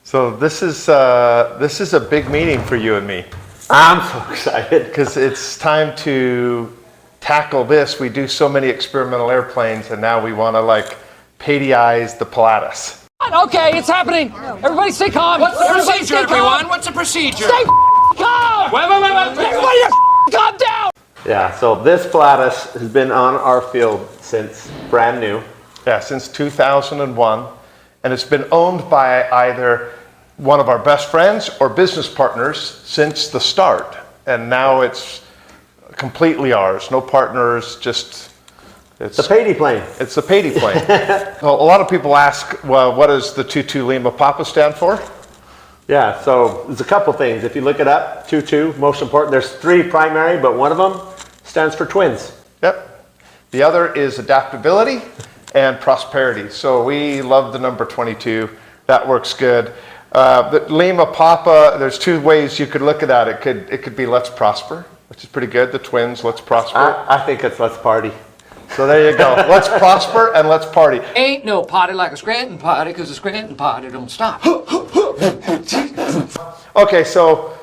So this is a big meeting for you and me. I'm so excited because it's time to tackle this. We do so many experimental airplanes, and now we want to like Pilatus the Pilatus. Okay, it's happening. Everybody stay calm. What's the procedure, everyone? What's the procedure? Stay calm. Wait. Everybody calm down. Yeah, so this Pilatus has been on our field since brand new. Yeah, since 2001, and it's been owned by either one of our best friends or business partners since the start, and now it's completely ours. No partners, just it's the Patey plane. It's the Patey plane. Well, a lot of people ask, well, what does the 22 Lima Papa stand for? Yeah, so there's a couple things. If you look it up, 22, most important. There's three primary, but one of them stands for twins. Yep. The other is adaptability and prosperity. So we love the number 22. That works good. The Lima Papa, there's two ways you could look at that. It could be let's prosper, which is pretty good. The twins, let's prosper. I think it's let's party. So there you go. Let's prosper and let's party. Ain't no party like a Scranton party, because the Scranton party don't stop. Okay, so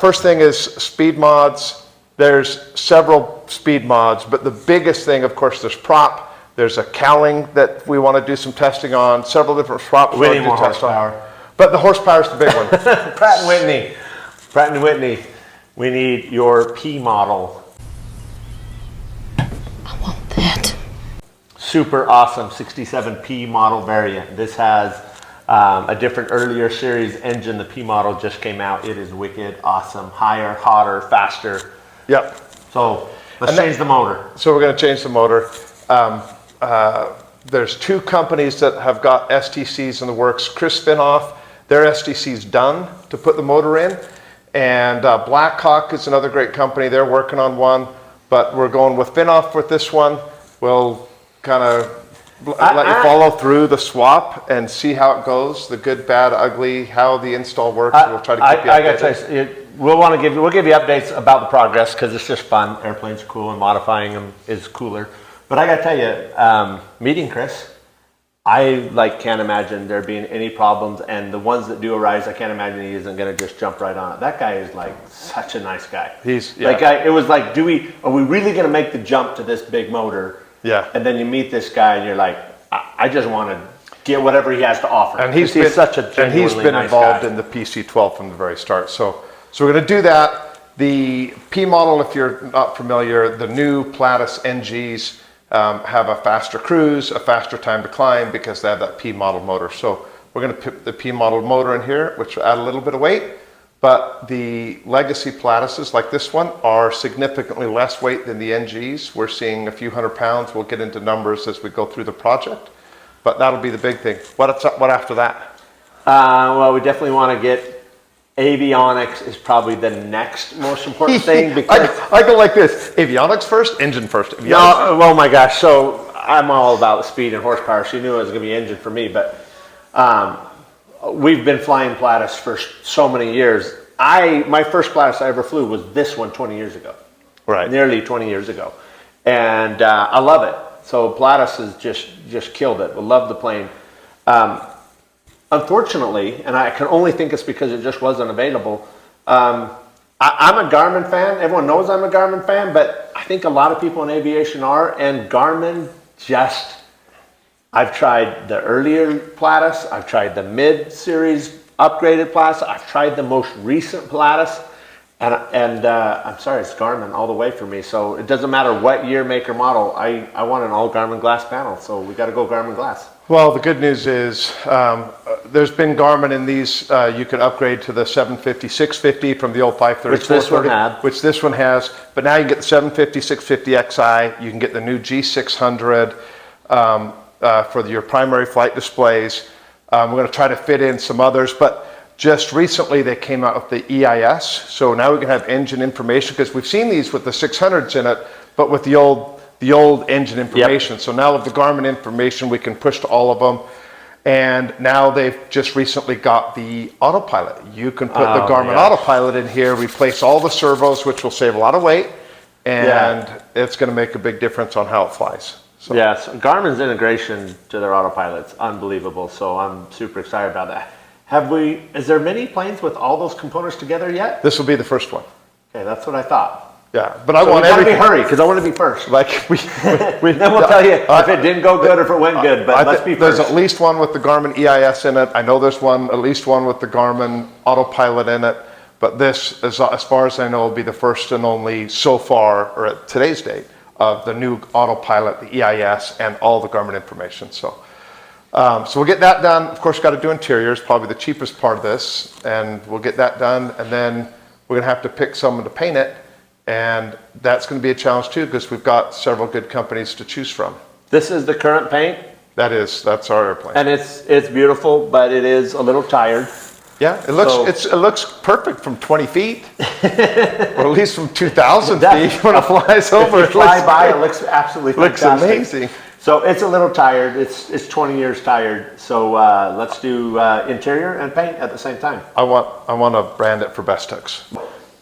first thing is speed mods. There's several speed mods, but the biggest thing, of course, there's prop. There's a cowling that we want to do some testing on. Several different props. We need more horsepower. But the horsepower is the big one. Pratt & Whitney, we need your P model. I want that. Super awesome 67P model variant. This has a different earlier series engine. The P model just came out. It is wicked awesome. Higher, hotter, faster. Yep. So let's change the motor. So we're going to change the motor. There's two companies that have got STCs in the works. Chris Spinoff, their STC's done to put the motor in. And Blackhawk is another great company. They're working on one, but we're going with Spinoff with this one. We'll kind of let you follow through the swap and see how it goes, the good, bad, ugly, how the install works. We'll try to keep you updated. I gotta tell you, we'll give you updates about the progress because it's just fun. Airplanes are cool and modifying them is cooler. But I gotta tell you, meeting Chris, I can't imagine there being any problems, and the ones that do arise, I can't imagine he isn't gonna just jump right on it. That guy is such a nice guy. It was like, are we really gonna make the jump to this big motor? Yeah. And then you meet this guy, and you're like, I just want to get whatever he has to offer. And he's been involved in the PC-12 from the very start. So we're going to do that. The P model, if you're not familiar, the new Pilatus NGs have a faster cruise, a faster time to climb because they have that P model motor. So we're going to put the P model motor in here, which will add a little bit of weight. But the legacy Pilatuses like this one are significantly less weight than the NGs. We're seeing a few hundred pounds. We'll get into numbers as we go through the project, but that'll be the big thing. What after that? Well, we definitely want to get avionics is probably the next most important thing. Because I go like this: avionics first, engine first. No, oh my gosh! So I'm all about speed and horsepower. So you knew it was going to be engine for me, but. We've been flying Pilatus for so many years. My first Pilatus I ever flew was this one 20 years ago. Right. Nearly 20 years ago. And I love it. So Pilatus has just killed it. We love the plane. Unfortunately, and I can only think it's because it just wasn't available, I'm a Garmin fan. Everyone knows I'm a Garmin fan, but I think a lot of people in aviation are, and Garmin just... I've tried the earlier Pilatus, I've tried the mid-series upgraded Pilatus, I've tried the most recent Pilatus, and I'm sorry, it's Garmin all the way for me. So it doesn't matter what year, make, or model, I want an all Garmin glass panel, so we got to go Garmin glass. Well, the good news is there's been Garmin in these, you could upgrade to the 750, 650 from the old 530. Which this one had. Which this one has, but now you can get the 750, 650 XI, you can get the new G600, for your primary flight displays. We're going to try to fit in some others, but just recently they came out with the EIS, so now we can have engine information, because we've seen these with the 600s in it, but with the old engine information. Yep. So now with the Garmin information, we can push to all of them. And now they've just recently got the autopilot. You can put the Garmin autopilot in here, replace all the servos, which will save a lot of weight, and it's going to make a big difference on how it flies. So. Yes, Garmin's integration to their autopilot's unbelievable, so I'm super excited about that. Is there many planes with all those components together yet? This will be the first one. Okay, that's what I thought. Yeah, but I So want we gotta be everything. hurry, because I want to be first. Like we Then we'll tell you if it didn't go good or if it went good, but let's be there's first. at least one with the Garmin EIS in it. I know there's at least one with the Garmin autopilot in it. But this, as far as I know, will be the first and only so far, or at today's date, of the new autopilot, the EIS, and all the Garmin information. So we'll get that done. Of course, got to do interiors, probably the cheapest part of this, and we'll get that done. And then we're going to have to pick someone to paint it, and that's going to be a challenge too, because we've got several good companies to choose from. This is the current paint, That's our airplane. and it's beautiful, but it is a little tired. Yeah, it looks perfect from 20 feet, or at least from 2,000 feet when it flies over. If you fly by, it looks absolutely looks fantastic. amazing. So it's a little tired. It's 20 years tired. So let's do interior and paint at the same time. I want to brand it for Best Tugs.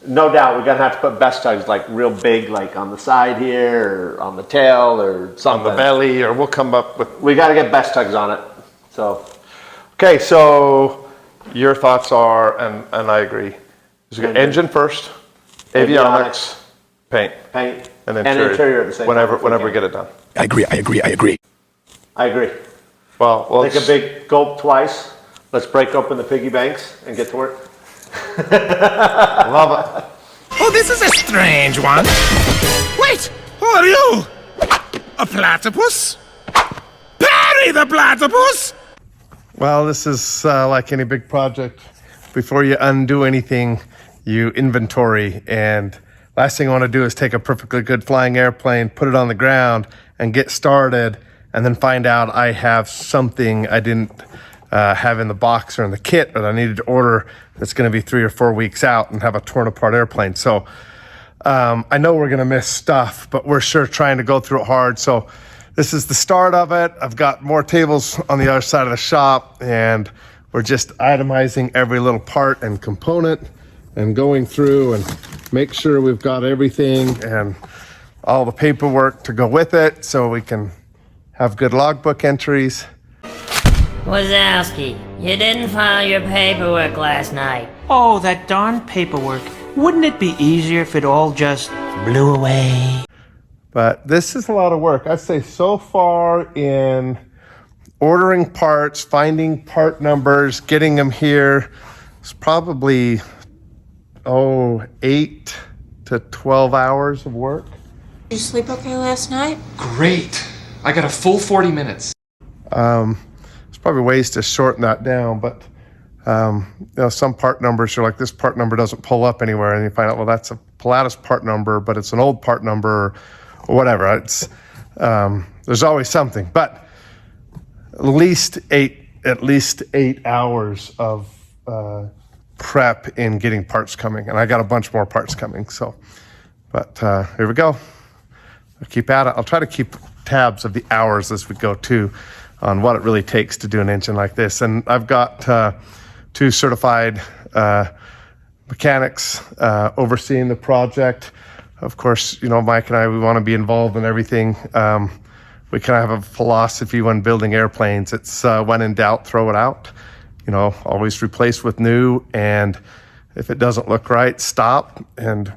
No doubt, we're gonna have to put best tugs like real big, like on the side here, or on the tail, or On something. the belly, or we'll come up with. We got to get best tugs on it. So Okay, so your thoughts are, and I agree. Is it engine first, avionics, paint, paint and and interior. interior at the same Whenever time. we get it done. I agree. I agree. Well, Take a big gulp twice. Let's break open the piggy banks and get to work. love it. Oh, this is a strange one. Wait, who are you? A platypus? Parry the platypus! Well, this is like any big project. Before you undo anything, you inventory. And last thing I want to do is take a perfectly good flying airplane, put it on the ground, and get started, and then find out I have something I didn't have in the box or in the kit that I needed to order that's going to be 3 or 4 weeks out and have a torn apart airplane. So I know we're going to miss stuff, but we're sure trying to go through it hard. So this is the start of it. I've got more tables on the other side of the shop, and we're just itemizing every little part and component and going through and make sure we've got everything and all the paperwork to go with it so we can have good logbook entries. Wazowski, you didn't file your paperwork last night. Oh, that darn paperwork. Wouldn't it be easier if it all just blew away? But this is a lot of work. I'd say so far in ordering parts, finding part numbers, getting them here, it's probably, 8 to 12 hours of work. Did you sleep okay last night? Great. I got a full 40 minutes. There's probably ways to shorten that down, but some part numbers are like, this part number doesn't pull up anywhere, and you find out, well, that's a Pilatus part number, but it's an old part number, or whatever. It's there's always something, but at least eight hours of prep in getting parts coming, and I got a bunch more parts coming. So, but here we go. I'll keep at it. I'll try to keep tabs of the hours as we go too, on what it really takes to do an engine like this. And I've got 2 certified mechanics overseeing the project. Of course, Mike and I, we want to be involved in everything. We kind of have a philosophy when building airplanes. It's when in doubt, throw it out. Always replace with new. And if it doesn't look right, stop. And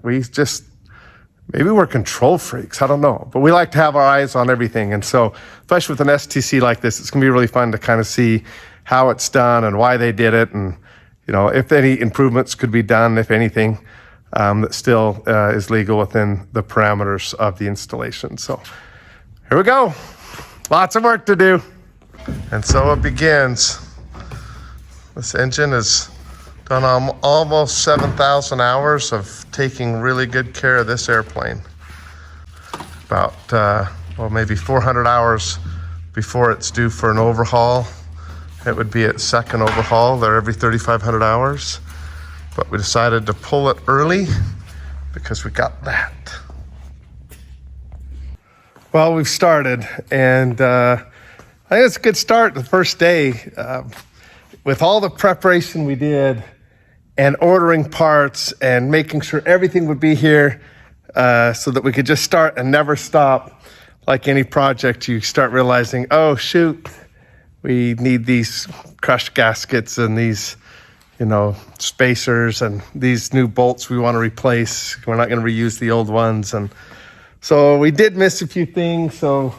maybe we're control freaks, I don't know. But we like to have our eyes on everything. And so, especially with an STC like this, it's going to be really fun to kind of see how it's done and why they did it. And, if any improvements could be done, if anything, that still is legal within the parameters of the installation. So here we go. Lots of work to do. And so it begins. This engine is done almost 7,000 hours of taking really good care of this airplane. About, maybe 400 hours before it's due for an overhaul. It would be its second overhaul. They're every 3,500 hours. But we decided to pull it early because we got that. Well, we've started, and I think it's a good start the first day. With all the preparation we did and ordering parts and making sure everything would be here so that we could just start and never stop. Like any project, you start realizing, oh, shoot, we need these crushed gaskets and these you know, spacers and these new bolts we want to replace. We're not going to reuse the old ones. And so we did miss a few things. So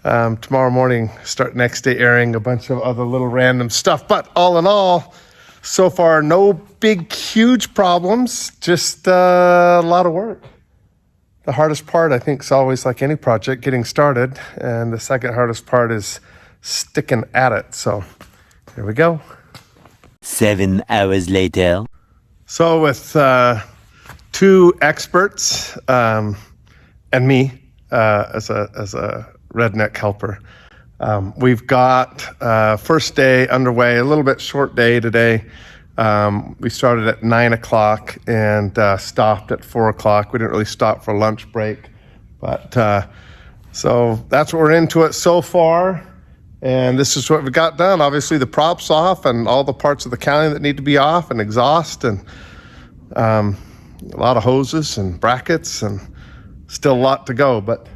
tomorrow morning, start next day airing a bunch of other little random stuff. But all in all, so far, no big, huge problems, just a lot of work. The hardest part, I think, is always like any project, getting started. And the second hardest part is sticking at it. So here we go. 7 hours later. So with two experts and me as a redneck helper, we've got first day underway, a little bit short day today. We started at 9 o'clock and stopped at 4 o'clock. We didn't really stop for lunch break, but so that's what we're into it so far. And this is what we got done. Obviously the props off and all the parts of the cowling that need to be off, and exhaust, and a lot of hoses and brackets, and still a lot to go, but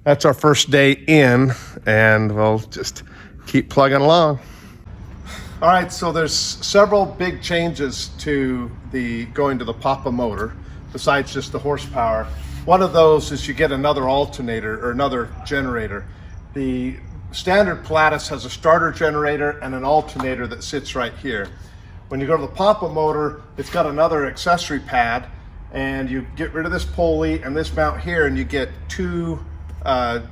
that's our first day in, and we'll just keep plugging along. All right, so there's several big changes to the going to the Papa motor, besides just the horsepower. One of those is you get another alternator or another generator. The standard Pilatus has a starter generator and an alternator that sits right here. When you go to the Papa motor, it's got another accessory pad, and you get rid of this pulley and this mount here, and you get two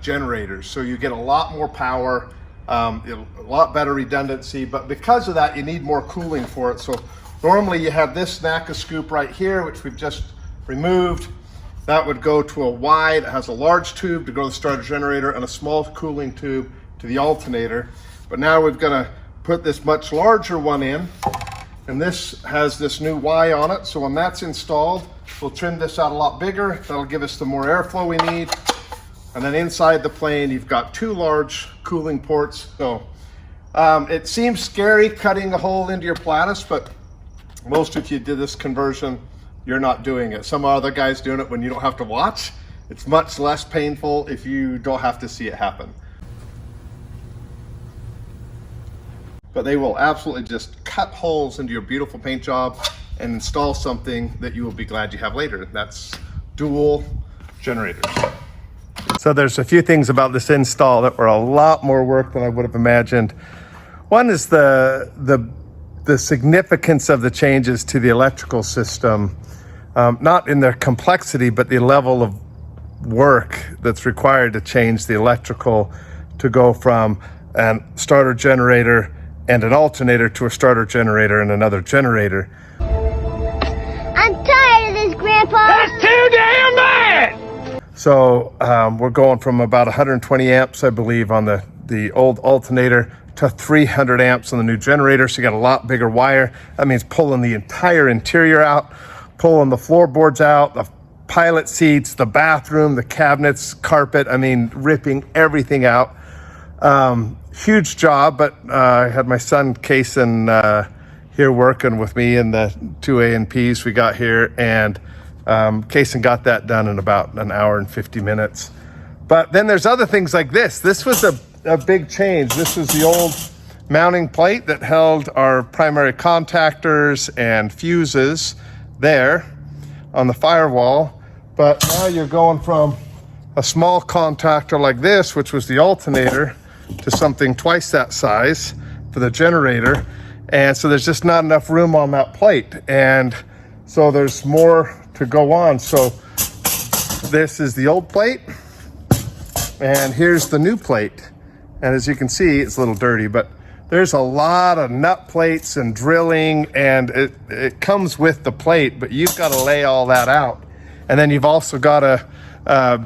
generators. So you get a lot more power, a lot better redundancy, but because of that, you need more cooling for it. So normally you have this NACA scoop right here, which we've just removed. That would go to a wide, it has a large tube to go to the starter generator and a small cooling tube to the alternator. But now we've got to put this much larger one in, and this has this new Y on it. So when that's installed, we'll trim this out a lot bigger. That'll give us the more airflow we need. And then inside the plane, you've got two large cooling ports. So it seems scary cutting a hole into your Pilatus, but most of you did this conversion, you're not doing it. Some other guys doing it when you don't have to watch. It's much less painful if you don't have to see it happen. But they will absolutely just cut holes into your beautiful paint job and install something that you will be glad you have later. That's dual generators. So there's a few things about this install that were a lot more work than I would have imagined. One is the significance of the changes to the electrical system, not in their complexity, but the level of work that's required to change the electrical to go from a starter generator and an alternator to a starter generator and another generator. I'm tired of this, Grandpa. That's too damn bad! So we're going from about 120 amps, I believe, on the old alternator to 300 amps on the new generator. So you got a lot bigger wire. That means pulling the entire interior out, pulling the floorboards out, the pilot seats, the bathroom, the cabinets, carpet. I mean, ripping everything out. Huge job, but I had my son Kason here working with me in the 2 A&Ps we got here, and Kason got that done in about an hour and 50 minutes. But then there's other things like this. This was a big change. This was the old mounting plate that held our primary contactors and fuses there on the firewall. But now you're going from a small contactor like this, which was the alternator, to something twice that size for the generator. And so there's just not enough room on that plate. And so there's more to go on. So this is the old plate, and here's the new plate. And as you can see, it's a little dirty, but there's a lot of nut plates and drilling, and it comes with the plate, but you've got to lay all that out. And then you've also got to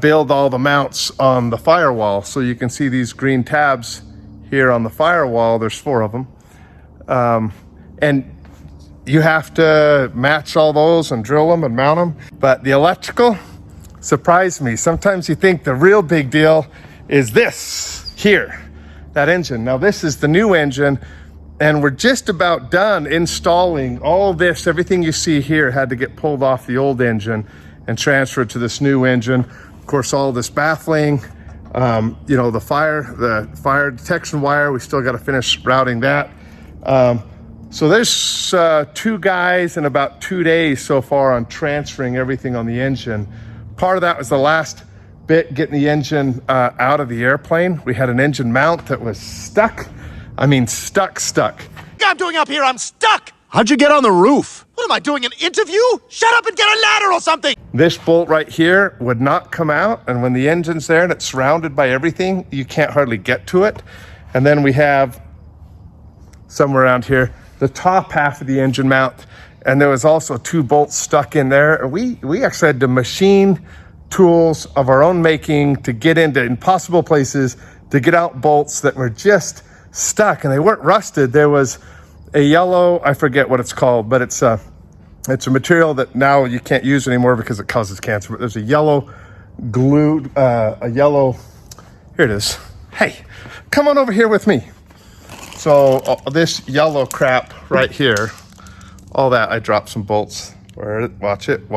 build all the mounts on the firewall. So you can see these green tabs here on the firewall. There's 4 of them. And you have to match all those and drill them and mount them. But the electrical surprised me. Sometimes you think the real big deal is this here, that engine. Now this is the new engine, and we're just about done installing all this. Everything you see here had to get pulled off the old engine and transferred to this new engine. Of course, all this baffling, the fire detection wire, we still got to finish routing that. So there's 2 guys in about 2 days so far on transferring everything on the engine. Part of that was the last bit, getting the engine out of the airplane. We had an engine mount that was stuck. I mean, stuck. What I'm doing up here, I'm stuck! How'd you get on the roof? What am I doing, an interview? Shut up and get a ladder or something! This bolt right here would not come out, and when the engine's there and it's surrounded by everything, you can't hardly get to it. And then we have, somewhere around here, the top half of the engine mount, and there was also 2 bolts stuck in there. We actually had to machine tools of our own making to get into impossible places to get out bolts that were just stuck, and they weren't rusted. There was a yellow, I forget what it's called, but it's a material that now you can't use anymore because it causes cancer. But there's a yellow glue, here it is. Hey, come on over here with me. So this yellow crap right here, all that, I dropped some bolts. Watch it.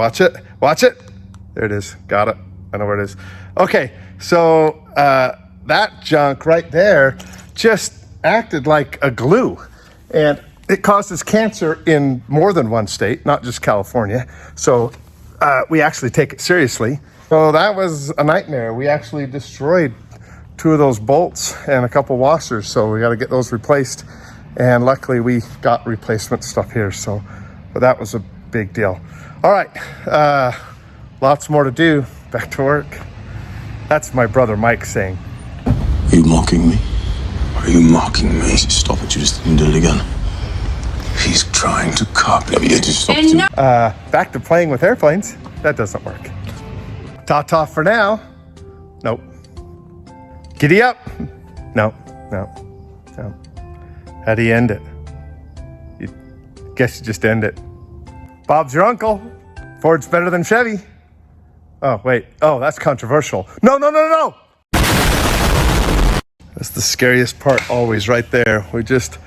There it is, got it. I know where it is. Okay, so that junk right there just acted like a glue. And it causes cancer in more than one state, not just California. So we actually take it seriously. So that was a nightmare. We actually destroyed 2 of those bolts and a couple washers. So we got to get those replaced. And luckily we got replacement stuff here. So, but that was a big deal. All right, lots more to do. Back to work. That's my brother Mike saying. Are you mocking me? Are you mocking me? Stop it, you just didn't do it again. He's trying to copy me. Just stop it. Back to playing with airplanes. That doesn't work. Ta-ta for now. Nope. Giddy up. No. How do you end it? Guess you just end it. Bob's your uncle. Ford's better than Chevy. Oh, wait. Oh, that's controversial. No. That's the scariest part always right there. We're just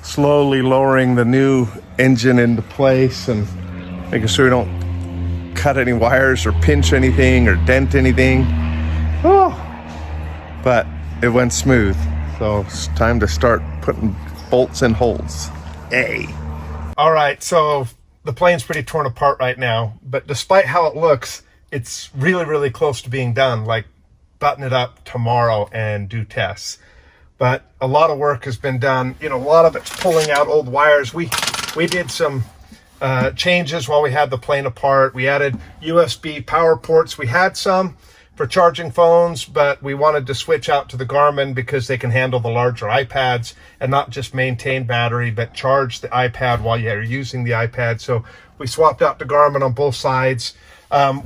slowly lowering the new engine into place and making sure we don't cut any wires or pinch anything or dent anything. Oh, but it went smooth. So it's time to start putting bolts in holes. Hey. All right, so the plane's pretty torn apart right now, but despite how it looks, it's really, really close to being done. Like, button it up tomorrow and do tests. But a lot of work has been done. You know, a lot of it's pulling out old wires. We did some changes while we had the plane apart. We added USB power ports. We had some for charging phones, but we wanted to switch out to the Garmin because they can handle the larger iPads and not just maintain battery, but charge the iPad while you're using the iPad. So we swapped out to Garmin on both sides.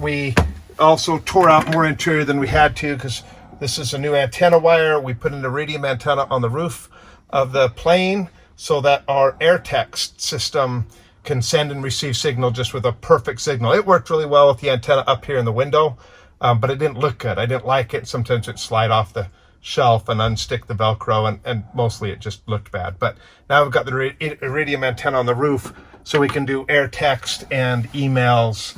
We also tore out more interior than we had to because this is a new antenna wire. We put an iridium antenna on the roof of the plane so that our air text system can send and receive signal just with a perfect signal. It worked really well with the antenna up here in the window, but it didn't look good. I didn't like it. Sometimes it'd slide off the shelf and unstick the Velcro, and mostly it just looked bad. But now we've got the iridium antenna on the roof so we can do air text and emails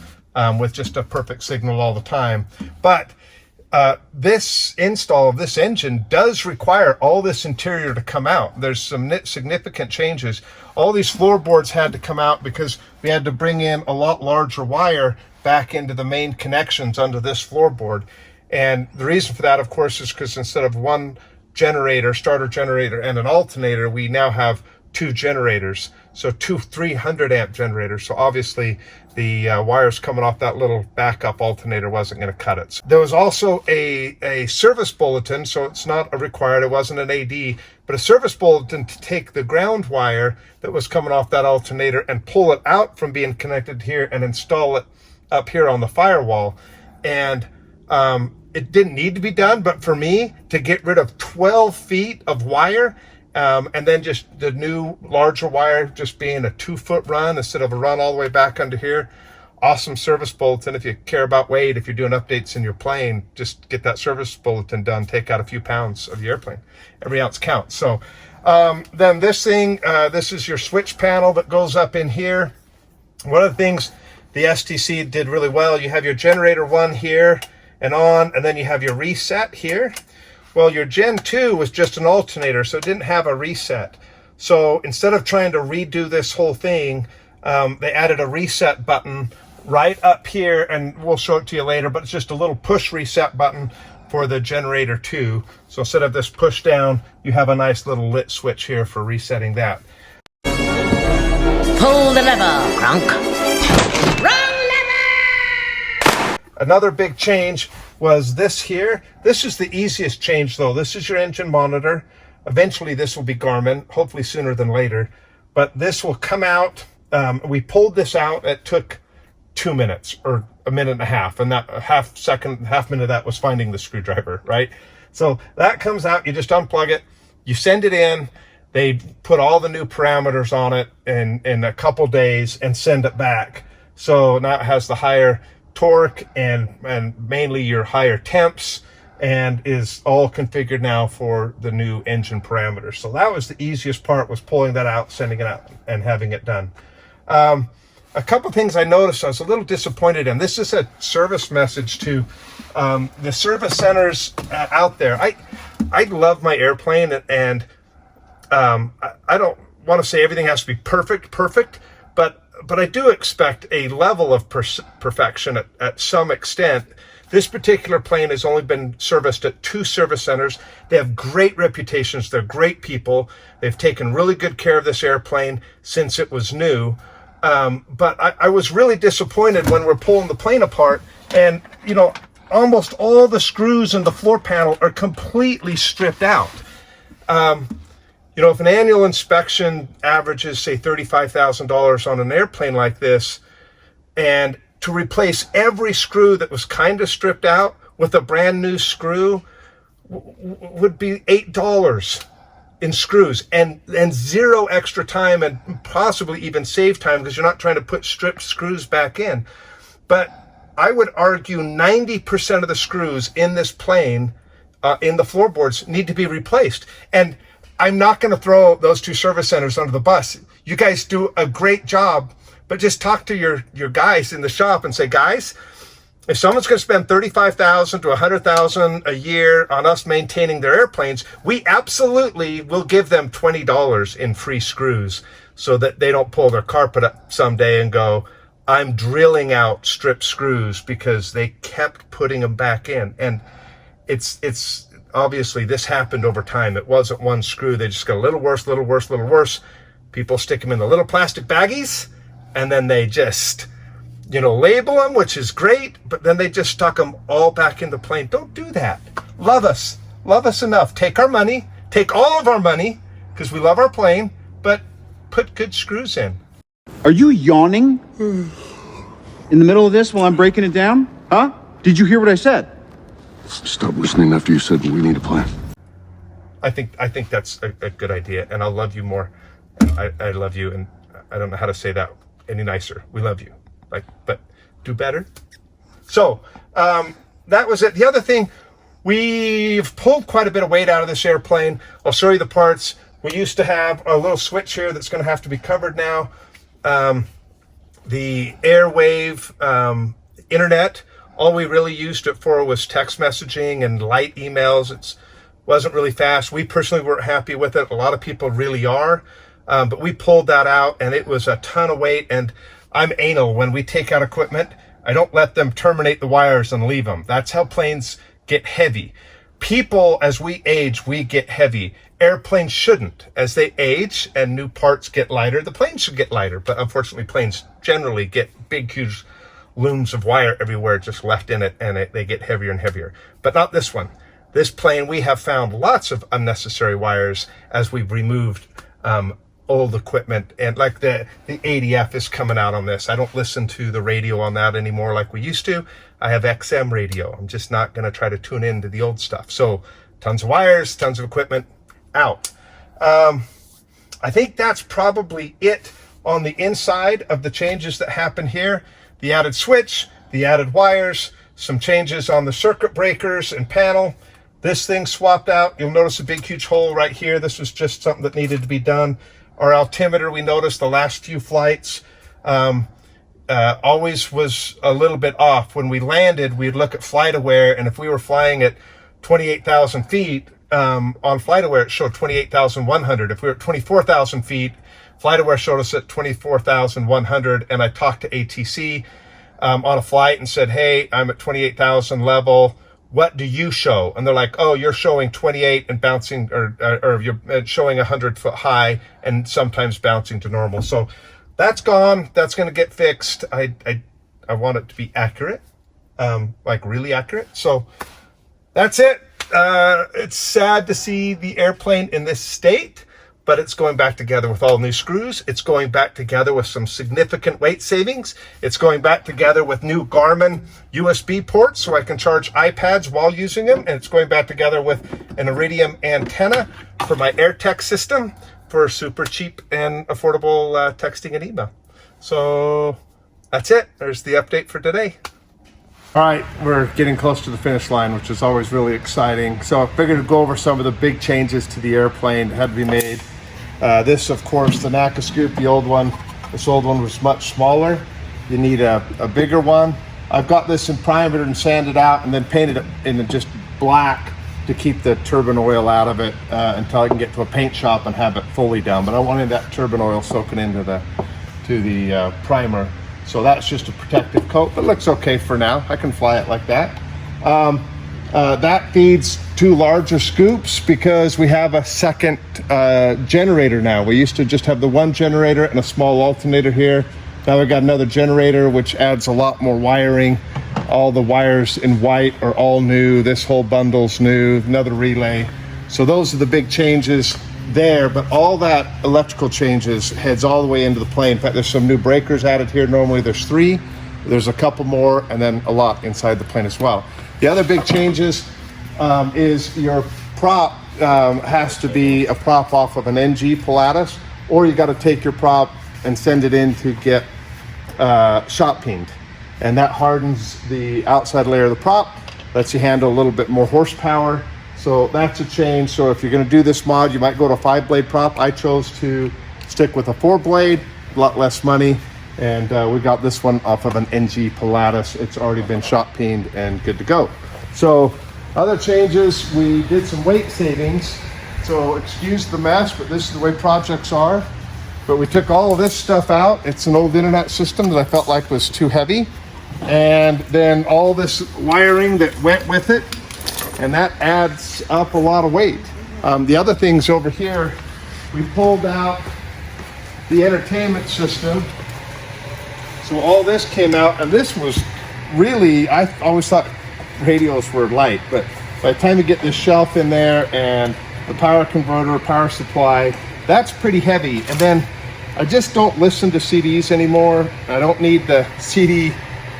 with just a perfect signal all the time. But this install of this engine does require all this interior to come out. There's some significant changes. All these floorboards had to come out because we had to bring in a lot larger wire back into the main connections under this floorboard. And the reason for that, of course, is because instead of one generator, starter generator, and an alternator, we now have 2 generators. So 2 300 amp generators. So obviously the wires coming off that little backup alternator wasn't going to cut it. So there was also a service bulletin, so it's not a required, it wasn't an AD, but a service bulletin to take the ground wire that was coming off that alternator and pull it out from being connected here and install it up here on the firewall. And it didn't need to be done, but for me to get rid of 12 feet of wire, and then just the new larger wire just being a 2-foot run instead of a run all the way back under here. Awesome service bulletin. If you care about weight, if you're doing updates in your plane, just get that service bulletin done. Take out a few pounds of the airplane. Every ounce counts. So then this thing, this is your switch panel that goes up in here. One of the things the STC did really well, you have your generator 1 here and on, and then you have your reset here. Well, your Gen 2 was just an alternator, so it didn't have a reset. So instead of trying to redo this whole thing, they added a reset button right up here, and we'll show it to you later, but it's just a little push reset button for the generator 2. So instead of this push down, you have a nice little lit switch here for resetting that. Pull the lever, Kronk. Wrong lever! Another big change was this here. This is the easiest change though. This is your engine monitor. Eventually this will be Garmin, hopefully sooner than later. But this will come out. We pulled this out. It took 2 minutes or a minute and a half. And that half minute of that was finding the screwdriver, right? So that comes out. You just unplug it. You send it in. They put all the new parameters on it in a couple days and send it back. So now it has the higher torque and mainly your higher temps, and is all configured now for the new engine parameters. So that was the easiest part, was pulling that out, sending it out, and having it done. A couple things I noticed I was a little disappointed in. This is a service message to the service centers out there. I love my airplane, and I don't want to say everything has to be perfect, but I do expect a level of perfection at some extent. This particular plane has only been serviced at 2 service centers. They have great reputations. They're great people. They've taken really good care of this airplane since it was new. But I was really disappointed when we're pulling the plane apart, and, you know, almost all the screws in the floor panel are completely stripped out. You know, if an annual inspection averages, say, $35,000 on an airplane like this, and to replace every screw that was kind of stripped out with a brand new screw would be $8 in screws, and zero extra time, and possibly even save time because you're not trying to put stripped screws back in. But I would argue 90% of the screws in this plane, in the floorboards, need to be replaced. And I'm not going to throw those 2 service centers under the bus. You guys do a great job, but just talk to your guys in the shop and say, guys, if someone's going to spend $35,000 to $100,000 a year on us maintaining their airplanes, we absolutely will give them $20 in free screws so that they don't pull their carpet up someday and go, I'm drilling out stripped screws because they kept putting them back in. And it's obviously this happened over time. It wasn't one screw. They just got a little worse, little worse, little worse. People stick them in the little plastic baggies, and then they just, you know, label them, which is great, but then they just stuck them all back in the plane. Don't do that. Love us enough. Take our money, take all of our money, because we love our plane, but put good screws in. Are you yawning in the middle of this while I'm breaking it down? Huh? Did you hear what I said? Stop listening after you said we need a plan. I think that's a good idea, and I'll love you more. And I love you, and I don't know how to say that any nicer. We love you. But do better. So that was it. The other thing, we've pulled quite a bit of weight out of this airplane. I'll show you the parts. We used to have a little switch here that's going to have to be covered now. The airwave internet, all we really used it for was text messaging and light emails. It wasn't really fast. We personally weren't happy with it. A lot of people really are. But we pulled that out, and it was a ton of weight. And I'm anal. When we take out equipment, I don't let them terminate the wires and leave them. That's how planes get heavy. People, as we age, we get heavy. Airplanes shouldn't. As they age and new parts get lighter, the plane should get lighter. But unfortunately, planes generally get big, huge looms of wire everywhere just left in it, and they get heavier and heavier. But not this one. This plane, we have found lots of unnecessary wires as we've removed old equipment, and like the ADF is coming out on this. I don't listen to the radio on that anymore like we used to. I have XM radio. I'm just not going to try to tune into the old stuff. So tons of wires, tons of equipment out. I think that's probably it on the inside of the changes that happen here. The added switch, the added wires, some changes on the circuit breakers and panel. This thing swapped out. You'll notice a big, huge hole right here. This was just something that needed to be done. Our altimeter, we noticed the last few flights always was a little bit off. When we landed, we'd look at FlightAware, and if we were flying at 28,000 feet, on FlightAware, it showed 28,100. If we were at 24,000 feet, FlightAware showed us at 24,100. And I talked to ATC on a flight and said, hey, I'm at 28,000 level. What do you show? And they're like, oh, you're showing 28 and bouncing, or you're showing 100 foot high and sometimes bouncing to normal. So that's gone. That's going to get fixed. I want it to be accurate, like really accurate. So that's it. It's sad to see the airplane in this state, but it's going back together with all new screws. It's going back together with some significant weight savings. It's going back together with new Garmin USB ports so I can charge iPads while using them. And it's going back together with an Iridium antenna for my AirTech system for super cheap and affordable texting and email. So that's it. There's the update for today. All right, we're getting close to the finish line, which is always really exciting. So I figured to go over some of the big changes to the airplane that had to be made. This, of course, the NACA scoop, the old one. This old one was much smaller. You need a bigger one. I've got this in primered and sanded out and then painted it in just black to keep the turbine oil out of it until I can get to a paint shop and have it fully down. But I wanted that turbine oil soaking into the primer. So that's just a protective coat. It looks okay for now. I can fly it like that. That feeds 2 larger scoops because we have a second generator now. We used to just have the one generator and a small alternator here. Now we've got another generator, which adds a lot more wiring. All the wires in white are all new. This whole bundle's new, another relay. So those are the big changes there, but all that electrical changes heads all the way into the plane. In fact, there's some new breakers added here. Normally there's 3. There's a couple more, and then a lot inside the plane as well. The other big changes is your prop has to be a prop off of an NG Pilatus, or you got to take your prop and send it in to get shot peened. And that hardens the outside layer of the prop, lets you handle a little bit more horsepower. So that's a change. So if you're going to do this mod, you might go to a 5-blade prop. I chose to stick with a 4-blade, a lot less money. And we got this one off of an NG Pilatus. It's already been shot peened and good to go. So other changes, we did some weight savings. So excuse the mess, but this is the way projects are. But we took all of this stuff out. It's an old internet system that I felt like was too heavy. And then all this wiring that went with it. And that adds up a lot of weight. The other things over here, we pulled out the entertainment system. So all this came out, and this was really, I always thought radios were light, but by the time you get this shelf in there and the power converter, power supply, that's pretty heavy. And then I just don't listen to CDs anymore. I don't need the CD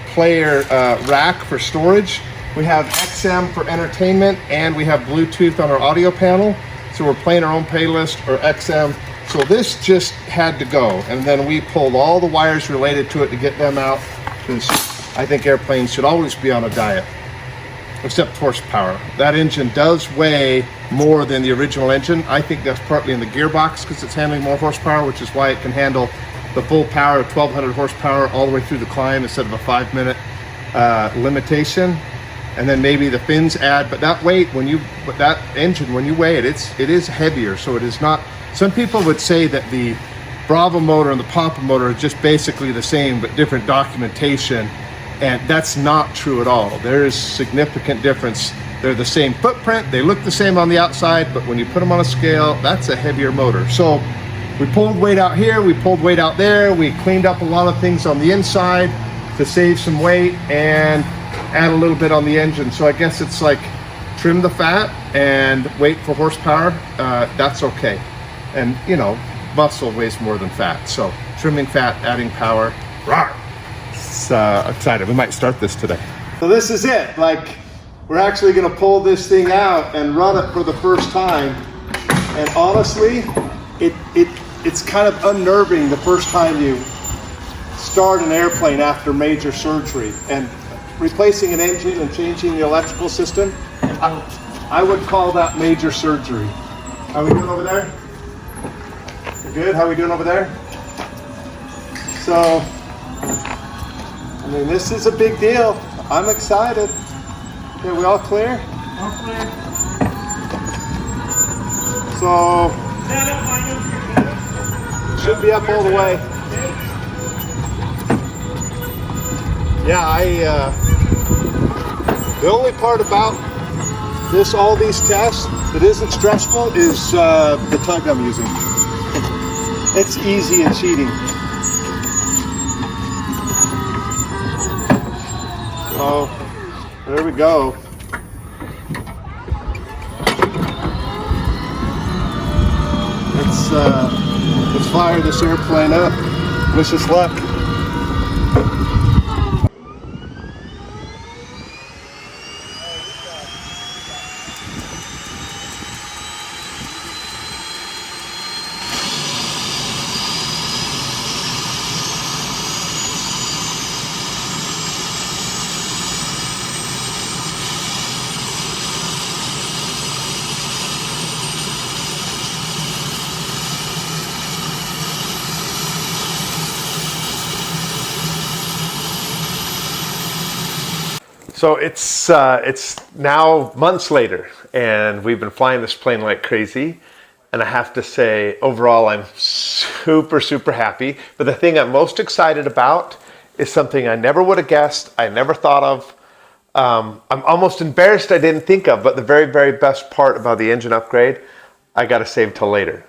player rack for storage. We have XM for entertainment, and we have Bluetooth on our audio panel. So we're playing our own playlist or XM. So this just had to go. And then we pulled all the wires related to it to get them out, because I think airplanes should always be on a diet, except horsepower. That engine does weigh more than the original engine. I think that's partly in the gearbox because it's handling more horsepower, which is why it can handle the full power of 1,200 horsepower all the way through the climb instead of a 5-minute limitation. And then maybe the fins add, but that weight, but that engine, when you weigh it, it is heavier. So it is not, some people would say that the Bravo motor and the Papa motor are just basically the same, but different documentation. And that's not true at all. There is significant difference. They're the same footprint. They look the same on the outside, but when you put them on a scale, that's a heavier motor. So we pulled weight out here, we pulled weight out there. We cleaned up a lot of things on the inside to save some weight and add a little bit on the engine. So I guess it's like trim the fat and wait for horsepower. That's okay. And you know, muscle weighs more than fat. So trimming fat, adding power. Rawr. It's excited. We might start this today. So this is it. Like, we're actually going to pull this thing out and run it for the first time. And honestly, it's kind of unnerving the first time you start an airplane after major surgery. And replacing an engine and changing the electrical system, I would call that major surgery. How are we doing over there? We're good? How are we doing over there? So, I mean, this is a big deal. I'm excited. Okay, we all clear? All clear. So, should be up all the way. Yeah, the only part about all these tests that isn't stressful is the tug I'm using. It's easy and cheating. So, there we go. Let's fire this airplane up. Wish us luck. So it's now months later, and we've been flying this plane like crazy. And I have to say, overall, I'm super, super happy. But the thing I'm most excited about is something I never would have guessed, I never thought of. I'm almost embarrassed I didn't think of, but the very, very best part about the engine upgrade, I got to save till later.